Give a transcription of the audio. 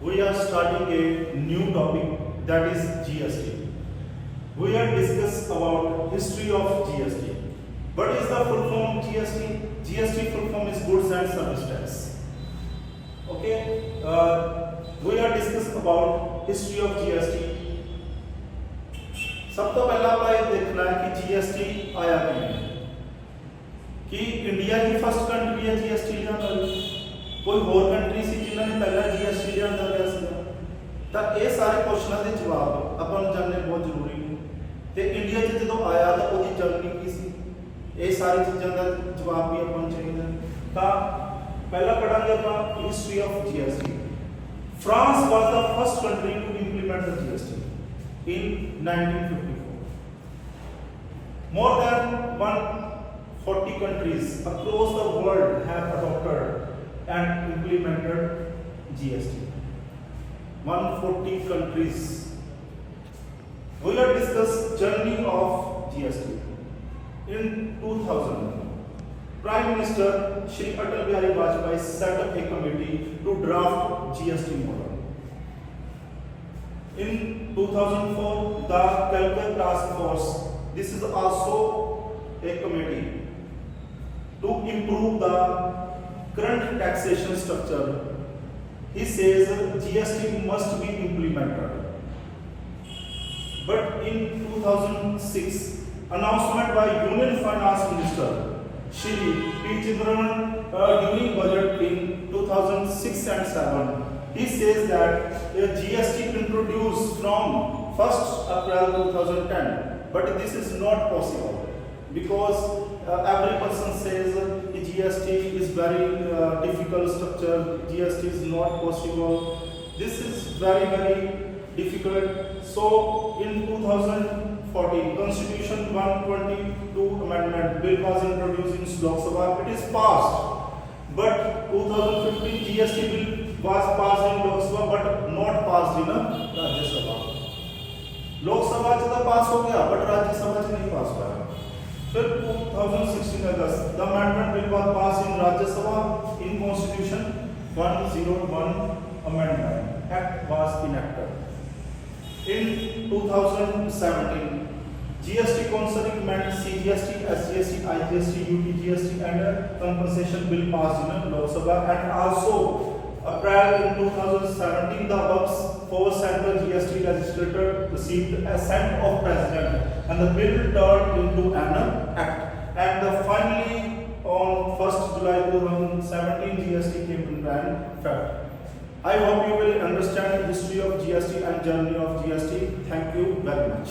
we are starting a new topic, that is GST. We are discuss about history of GST. What is the full form GST? GST full form is goods and service tax. Okay, we are discuss about history of GST. सब तो पहला ਆਪਾਂ ਇਹ ਦੇਖਣਾ ਹੈ ਕਿ GST ਆਇਆ ਕਿਵੇਂ ਕਿ ਇੰਡੀਆ ਦੀ ਫਸਟ ਕੰਟਰੀ ਹੈ GST ਲਿਆਉਣ ਵਾਲੀ ਕੋਈ ਹੋਰ ਕੰਟਰੀ ਸੀ ਜਿਨ੍ਹਾਂ ਨੇ ਪਹਿਲਾਂ GST ਲਿਆਂਦਾ ਗਿਆ ਸੀ ਤਾਂ ਇਹ ਸਾਰੇ ਕੁਐਸਚਨਾਂ ਦੇ ਜਵਾਬ ਆਪਾਂ ਨੂੰ ਜਾਣਨੇ ਬਹੁਤ ਜ਼ਰੂਰੀ ਨੇ ਤੇ ਇੰਡੀਆ 'ਚ ਜਦੋਂ ਆਇਆ ਤਾਂ ਉਹਦੀ ਜਰਨੀ ਕੀ ਸੀ ਇਹ ਸਾਰੀ ਚੀਜ਼ਾਂ ਦਾ ਜਵਾਬ ਵੀ ਆਪਾਂ ਨੂੰ ਚਾਹੀਦਾ ਤਾਂ ਪਹਿਲਾਂ ਪੜਾਂਗੇ ਆਪਾਂ history of GST France was the first country to implement the GST in 1954. More than 140 countries across the world have adopted and implemented GST. 140 countries. We will discuss journey of GST. In 2000, Prime Minister Shri Atal Bihari Vajpayee set up a committee to draft GST model. In 2004, the Calcutta Task Force, this is also a committee to improve the current taxation structure. He says GST must be implemented. But in 2006, announcement by Union Finance Minister Shri P. Chidambaram during budget in 2006 and 7, he says that GST introduced from 1st April 2010, but this is not possible because every person says GST is very difficult structure, GST is not possible. This is very difficult. So in 2014, Constitution 122 amendment bill was introduced in Lok Sabha. It is passed, but 2015 GST bill was passed in Lok Sabha but not passed in Rajya Sabha. Lok Sabha च तो पास हो गया but Rajya Sabha च नहीं पास हुआ. फिर 2016 August, the amendment bill was passed in Rajya Sabha in Constitution 101 amendment act was enacted. In 2017, GST concerning meant CGST, SGST, IGST, UTGST and compensation bill passed in Lok Sabha, and also April in 2017 the above four central GST legislature received assent of President and the bill turned into an act, and finally on 1st July 2017 GST came into effect. I hope you will understand the history of GST and journey of GST. Thank you very much.